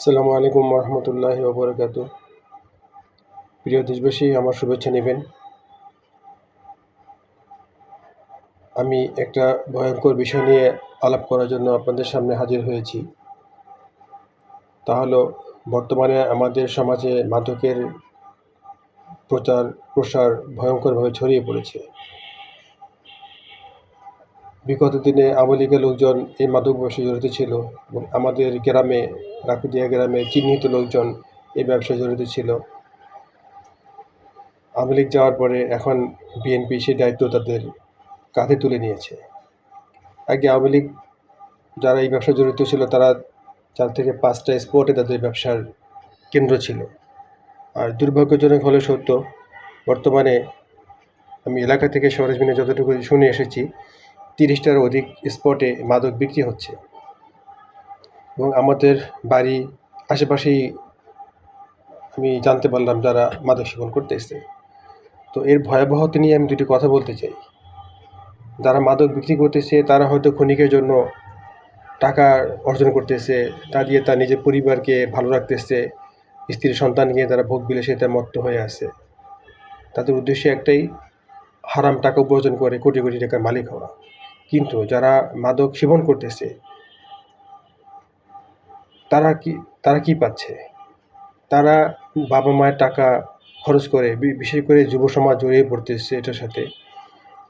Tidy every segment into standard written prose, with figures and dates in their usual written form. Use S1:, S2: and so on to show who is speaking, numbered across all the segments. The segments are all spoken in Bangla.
S1: আসসালামু আলাইকুম রহমতুল্লাহি ওবরাকাতু। প্রিয় দেশবাসী, আমার শুভেচ্ছা নেবেন। আমি একটা ভয়ঙ্কর বিষয় নিয়ে আলাপ করার জন্য আপনাদের সামনে হাজির হয়েছি। তা হলো, বর্তমানে আমাদের সমাজে মাদকের প্রচার প্রসার ভয়ঙ্করভাবে ছড়িয়ে পড়েছে। বিগত দিনে আওয়ামী লীগের লোকজন এই মাদক ব্যবসায় জড়িত ছিল এবং আমাদের গ্রামে, রাকুদিয়া গ্রামে চিহ্নিত লোকজন এই ব্যবসায় জড়িত ছিল। আওয়ামী লীগ যাওয়ার পরে এখন বিএনপি সেই দায়িত্ব তাদের কাঁধে তুলে নিয়েছে। আগে আওয়ামী লীগ যারা এই ব্যবসায় জড়িত ছিল তারা 4 থেকে 5টা স্পটে তাদের ব্যবসার কেন্দ্র ছিল। আর দুর্ভাগ্যজনক হলে সত্য, বর্তমানে আমি এলাকা থেকে সরেজমিনে যতটুকু শুনে এসেছি 30টার অধিক স্পটে মাদক বিক্রি হচ্ছে এবং আমাদের বাড়ি আশেপাশেই আমি জানতে পারলাম যারা মাদক সেবন করতেছে। তো এর ভয়াবহতা নিয়ে আমি দুটি কথা বলতে চাই। যারা মাদক বিক্রি করতেছে তারা হয়তো ক্ষণিকের জন্য টাকা অর্জন করতেছে, তা দিয়ে তার নিজের পরিবারকে ভালো রাখতেছে, স্ত্রী সন্তানকে তারা ভোগ বিলাসিতায় মত্ত হয়ে আছে। তাদের উদ্দেশ্য একটাই, হারাম টাকা উপার্জন করে কোটি কোটি টাকার মালিক হওয়া। কিন্তু যারা মাদক সেবন করতেছে তারা কি পাচ্ছে? তারা বাবা মায়ের টাকা খরচ করে, বিশেষ করে যুব সমাজ জড়িয়ে পড়তেছে এটার সাথে,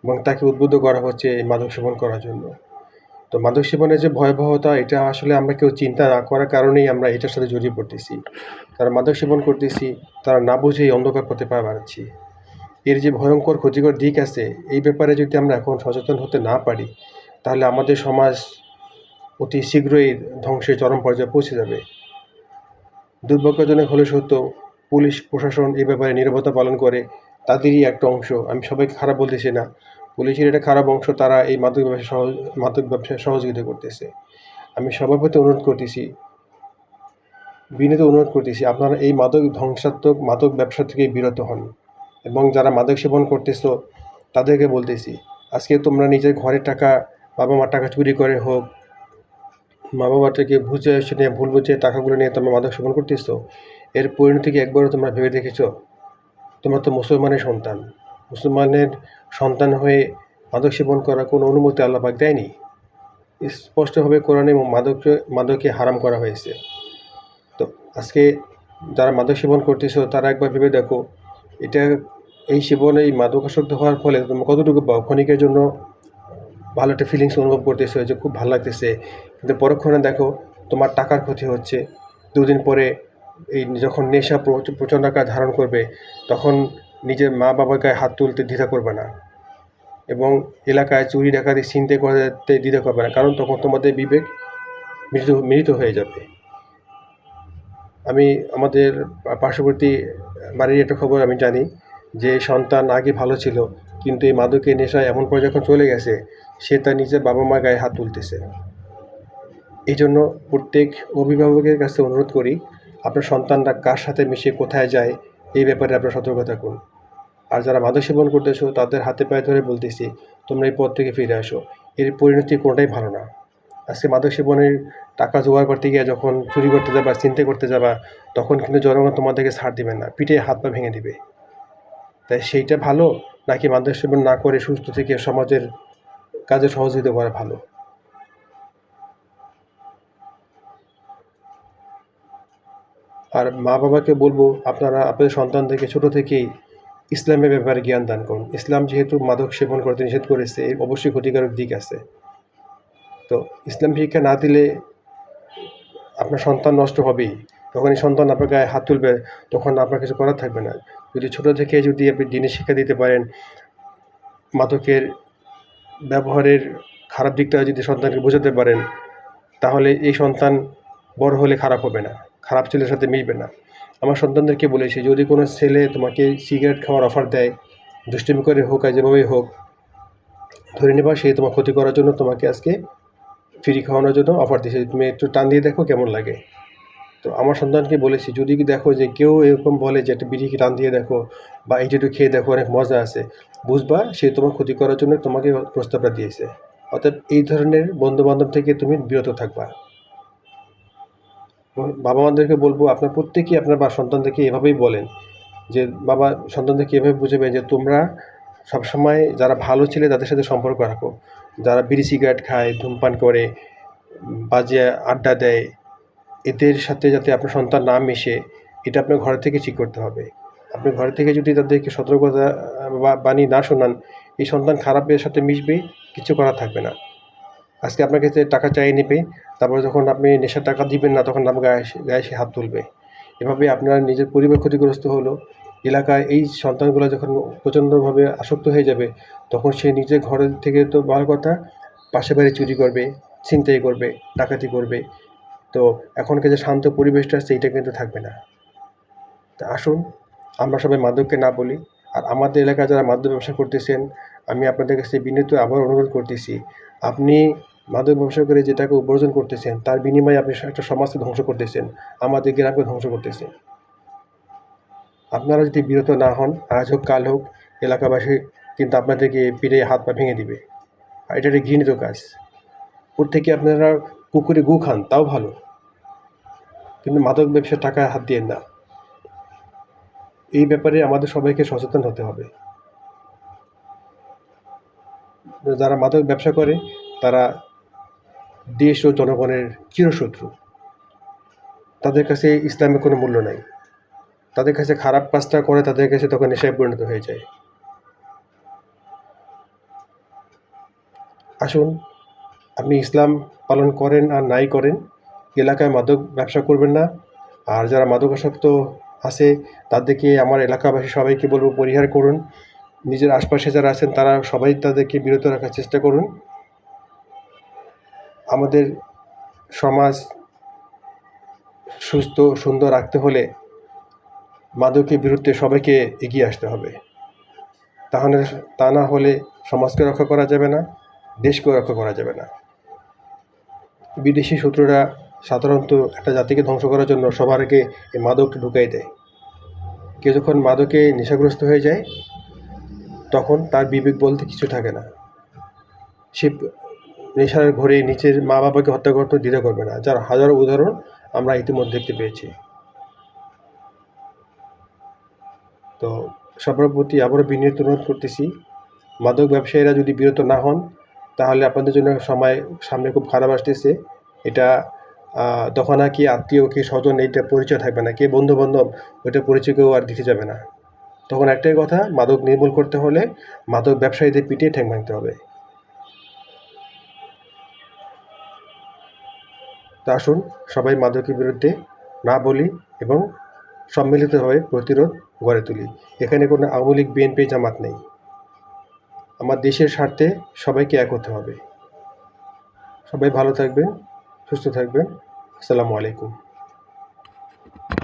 S1: এবং তাকে উদ্বুদ্ধ করা হচ্ছে এই মাদক সেবন করার জন্য। তো মাদক সেবনের যে ভয়াবহতা, এটা আসলে আমরা কেউ চিন্তা না করার কারণেই আমরা এটার সাথে জড়িয়ে পড়তেছি। তারা মাদক সেবন করতেছি, তারা না বুঝেই অন্ধকার পথে পা বাড়াচ্ছি। এর যে ভয়ঙ্কর ক্ষতিকর দিক আছে, এই ব্যাপারে যদি আমরা এখন সচেতন হতে না পারি, তাহলে আমাদের সমাজ অতি শীঘ্রই ধ্বংসের চরম পর্যায়ে পৌঁছে যাবে। দুর্ভাগ্যজনক হলে সত্য, পুলিশ প্রশাসন এই ব্যাপারে নীরবতা পালন করে, তাদেরই একটা অংশ। আমি সবাইকে খারাপ বলতেছি না, পুলিশের এটা খারাপ অংশ, তারা এই মাদক ব্যবসায় সহযোগিতা করতেছে। আমি সবার প্রতি বিনীত অনুরোধ করতেছি, আপনারা এই ধ্বংসাত্মক মাদক ব্যবসা থেকে বিরত হন। এবং যারা মাদক সেবন করতেছো তাদেরকে বলতেছি, আজকে তোমরা নিজের ঘরের টাকা, বাবা মার টাকা চুরি করে হোক, মা বাবার থেকে ভুল বুঝে টাকাগুলো নিয়ে তোমরা মাদক সেবন করতেছো, এর পরিণতি কি একবারও তোমরা ভেবে দেখেছো? তোমরা তো মুসলমানের সন্তান হয়ে মাদক সেবন করার কোনো অনুমতি আল্লাহ পাক দেয়নি। স্পষ্টভাবে কোরআনে মাদককে হারাম করা হয়েছে। তো আজকে যারা মাদক সেবন করতেছো তারা একবার ভেবে দেখো, এই মাদকাসক্ত হওয়ার ফলে তোমরা কতটুকু পাও? ক্ষণিকের জন্য ভালো একটা ফিলিংস অনুভব করতেছো যে খুব ভালো লাগতেছে, কিন্তু পরক্ষণে দেখো তোমার টাকার ক্ষতি হচ্ছে। 2 দিন পরে যখন নেশা প্রচণ্ড আকার ধারণ করবে, তখন নিজের মা বাবার গায়ে হাত তুলতে দ্বিধা করবে না, এবং এলাকায় চুরি ডাকাতি ছিনতাই করতে দ্বিধা করবে না, কারণ তখন তোমাদের বিবেক মৃত হয়ে যাবে। আমি আমাদের পার্শ্ববর্তী বাড়ির একটা খবর আমি জানি যে সন্তান আগে ভালো ছিল, কিন্তু এই মাদকের নেশায় এমন পর্যায়ে যখন চলে গেছে, সে তার নিজের বাবা মার গায়ে হাত তুলতেছে। এই জন্য প্রত্যেক অভিভাবকের কাছে অনুরোধ করি, আপনার সন্তানরা কার সাথে মিশে কোথায় যায় এই ব্যাপারে আপনারা সতর্ক থাকুন। আর যারা মাদক সেবন করতেছো তাদের হাতে পায়ে ধরে বলতেছি, তোমরা এই পথ থেকে ফিরে আসো। এর পরিণতি কোনোটাই ভালো না। আজকে মাদক সেবনের টাকা জোগাড় করতে গিয়ে যখন চুরি করতে যাবা, ছিনতাই করতে যাবা, তখন কিন্তু জনগণ তোমাদেরকে ছাড় দিবে না, পিঠে হাত পা ভেঙে দিবে। তাই সেইটা ভালো, নাকি মাদক সেবন না করে সুস্থ থেকে সমাজের কাজে সহযোগিতা করা ভালো? আর মা বাবাকে বলবো, আপনারা আপনাদের সন্তানদেরকে ছোট থেকেই ইসলামের ব্যাপারে জ্ঞান দান করুন। ইসলাম যেহেতু মাদক সেবন করতে নিষেধ করেছে, এর অবশ্যই ক্ষতিকারক দিক আছে। তো ইসলাম শিক্ষা না দিলে আপনার সন্তান নষ্ট হবেই। যখন এই সন্তান আপনার গায়ে হাত তুলবে, তখন আপনার কিছু করার থাকবে না। যদি ছোট থেকে যদি আপনি দিনের শিক্ষা দিতে পারেন, মাদকের ব্যবহারের খারাপ দিকটা যদি সন্তানকে বোঝাতে পারেন, তাহলে এই সন্তান বড় হলে খারাপ হবে না, খারাপ ছেলের সাথে মিশবে না। আমার সন্তানদেরকে বলেছি, যদি কোনো ছেলে তোমাকে সিগারেট খাওয়ার অফার দেয়, দুষ্টুমি করে হোক আর যেভাবেই হোক, ধরে নেবা সে তোমার ক্ষতি করার জন্য তোমাকে আজকে ফ্রি খাওয়ানোর জন্য অফার দিয়েছে, তুমি একটু টান দিয়ে দেখো কেমন লাগে। তো আমার সন্তানকে বলেছি, যদি কি দেখো যে কেউ এরকম বলে যে একটা বিড়িকে টান দিয়ে দেখো বা এইটা একটু খেয়ে দেখো, অনেক মজা আছে, বুঝবা সে তোমার ক্ষতি করার জন্য তোমাকে প্রস্তাবটা দিয়েছে। অর্থাৎ এই ধরনের বন্ধুবান্ধব থেকে তুমি বিরত থাকবা। বাবা-মাদেরকে বলবো আপনার প্রত্যেকেই আপনার সন্তানদেরকে এভাবেই বলেন যে, বাবা সন্তানদেরকে এভাবে বুঝাবেন যে, তোমরা সবসময় যারা ভালো ছেলে তাদের সাথে সম্পর্ক রাখো। যারা বিড়ি সিগারেট খায়, ধূমপান করে, বাজে আড্ডা দেয়, এদের সাথে যাতে আপনার সন্তান না মেশে, এটা আপনার ঘর থেকে ঠিক করতে হবে। আপনি ঘর থেকে যদি তাদেরকে সতর্কতা বাণী না শোনান, এই সন্তান খারাপের সাথে মিশবে, কিছু করার থাকবে না। আজকে আপনার কাছে টাকা চাইয়ে নেবে, তারপরে যখন আপনি নেশার টাকা দিবেন না, তখন আপনার গায়ে এসে হাত তুলবে। এভাবে আপনার নিজের পরিবার ক্ষতিগ্রস্ত হলো। এলাকায় এই সন্তানগুলো যখন প্রচণ্ডভাবে আসক্ত হয়ে যাবে, তখন সে নিজের ঘরের থেকে তো ভালো কথা, পাশের বাড়ি চুরি করবে, ছিনতাই করবে, ডাকাতি করবে। তো এখনকার যে শান্ত পরিবেশটা আছে, এইটা কিন্তু থাকবে না। তা আসুন, আমরা সবাই মাদককে না বলি। আর আমাদের এলাকায় যারা মাদক ব্যবসা করতেছেন, আমি আপনাদের কাছে বিনীত আবার অনুরোধ করতেছি, আপনি মাদক ব্যবসা করে যে টাকা উপার্জন করতেছেন, তার বিনিময়ে আপনি একটা সমাজকে ধ্বংস করতেছেন, আমাদের গ্রামকে ধ্বংস করতেছেন। আপনারা যদি বিরত না হন, আজ হোক কাল হোক, এলাকাবাসী কিন্তু আপনাদেরকে পিড়ে হাত পা ভেঙে দিবে। আর এটা একটা ঘৃণিত কাজ। ওর থেকে আপনারা পুকুরে গু খান, তাও ভালো, কিন্তু মাদক ব্যবসার টাকায় হাত দিয়েন না। এই ব্যাপারে আমাদের সবাইকে সচেতন হতে হবে। যারা মাদক ব্যবসা করে, তারা দেশ ও জনগণের চিরশত্রু। তাদের কাছে ইসলামের কোনো মূল্য নাই। তাদের কাছে খারাপ কাজটা করে, তাদের কাছে তখন নেশায় পরিণত হয়ে যায়। আসুন, আপনি ইসলাম পালন করেন আর নাই করেন, এলাকায় মাদক ব্যবসা করবেন না। আর যারা মাদকাসক্ত আছে, তাদেরকে আমার এলাকাবাসী সবাইকে বলবো পরিহার করুন। নিজের আশপাশে যারা আছেন, তারা সবাই তাদেরকে বিরত রাখার চেষ্টা করুন। আমাদের সমাজ সুস্থ সুন্দর রাখতে হলে মাদকের বিরুদ্ধে সবাইকে এগিয়ে আসতে হবে। তাহলে তা না হলে সমাজকে রক্ষা করা যাবে না, দেশকেও রক্ষা করা যাবে না। বিদেশি শত্রুরা সাধারণত একটা জাতিকে ধ্বংস করার জন্য সবার আগে এই মাদকটা ঢুকাই দেয়। কেউ যখন মাদকে নেশাগ্রস্ত হয়ে যায়, তখন তার বিবেক বলতে কিছু থাকে না। সে নেশার ঘরে নিজের মা বাবাকে হত্যা করতে দ্বিধা করবে না, যার হাজারো উদাহরণ আমরা ইতিমধ্যে দেখতে পেয়েছি। তো সবার প্রতি আবারও বিনীত অনুরোধ করতেছি, মাদক ব্যবসায়ীরা যদি বিরত না হন, তাহলে আপনাদের জন্য সময় সামনে খুব খারাপ আসতেছে। এটা তখন আর কি আত্মীয়, কে স্বজন, এইটা পরিচয় থাকবে না, কে বন্ধুবান্ধব, ওইটা পরিচয় কেউ আর দিতে যাবে না। তখন একটাই কথা, মাদক নির্মূল করতে হলে মাদক ব্যবসায়ীদের পিটিয়ে ঠ্যাং ভাঙতে হবে। তা আসুন, সবাই মাদকের বিরুদ্ধে না বলি এবং সম্মিলিতভাবে প্রতিরোধ গড়ে তুলি। এখানে কোনো আওয়ামী লীগ, বিএনপি, জামাত নেই। আমার দেশের স্বার্থে সবাইকে এক হতে হবে। সবাই ভালো থাকবেন, সুস্থ থাকবেন। আসসালামু আলাইকুম।